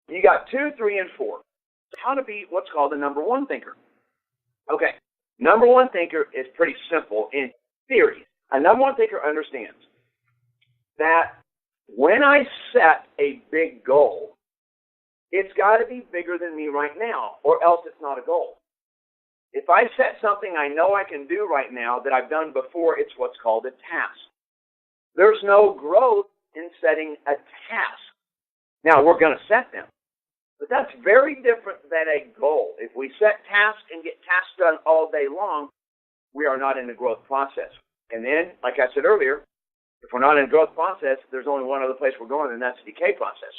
You got 2, 3, and 4. How to be what's called a number one thinker. Okay, number one thinker is pretty simple in theory. A number one thinker understands that when I set a big goal, it's got to be bigger than me right now, or else it's not a goal. If I set something I know I can do right now that I've done before, it's what's called a task. There's no growth in setting a task. Now, we're going to set them, but that's very different than a goal. If we set tasks and get tasks done all day long, we are not in the growth process. And then, like I said earlier, if we're not in a growth process, there's only one other place we're going, and that's the decay process.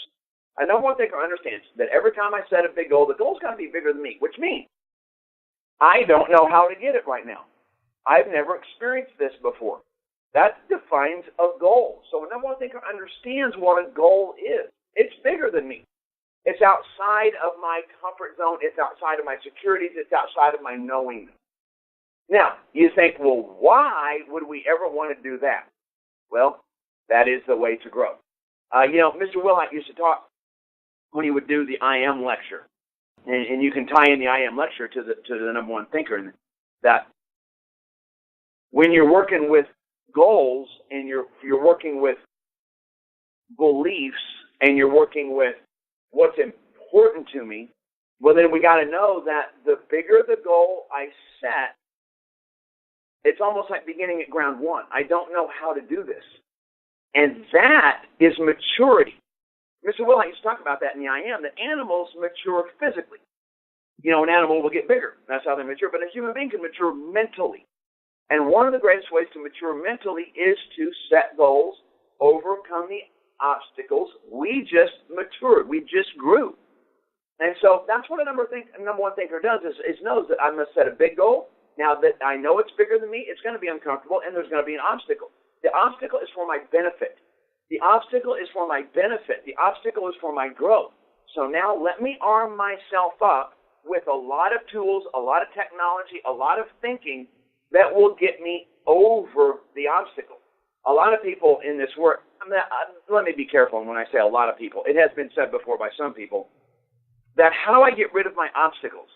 I know one thinker understands that every time I set a big goal, the goal's got to be bigger than me, which means I don't know how to get it right now. I've never experienced this before. That defines a goal. So no one thinker understands what a goal is. It's bigger than me. It's outside of my comfort zone. It's outside of my securities. It's outside of my knowing. Now, you think, well, why would we ever want to do that? Well, that is the way to grow. Mr. Willhite used to talk when he would do the I Am lecture. And you can tie in the I Am lecture to the number one thinker, and that when you're working with goals and you're working with beliefs and you're working with what's important to me, well, then we got to know that the bigger the goal I set, it's almost like beginning at ground one. I don't know how to do this. And that is maturity. Mr. Willhite used to talk about that in the I Am, that animals mature physically. An animal will get bigger. That's how they mature. But a human being can mature mentally. And one of the greatest ways to mature mentally is to set goals, overcome the obstacles. We just matured. We just grew. And so that's what a number one thinker does is knows that I must set a big goal. Now that I know it's bigger than me, it's going to be uncomfortable, and there's going to be an obstacle. The obstacle is for my benefit. The obstacle is for my benefit. The obstacle is for my growth. So now let me arm myself up with a lot of tools, a lot of technology, a lot of thinking that will get me over the obstacle. A lot of people in this work, let me be careful when I say a lot of people. It has been said before by some people that how do I get rid of my obstacles?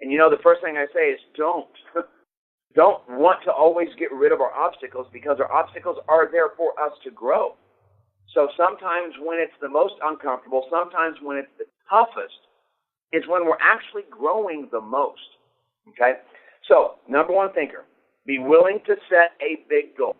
And the first thing I say is don't. Don't want to always get rid of our obstacles because our obstacles are there for us to grow. So sometimes when it's the most uncomfortable, sometimes when it's the toughest, it's when we're actually growing the most. Okay? So, number one thinker, be willing to set a big goal.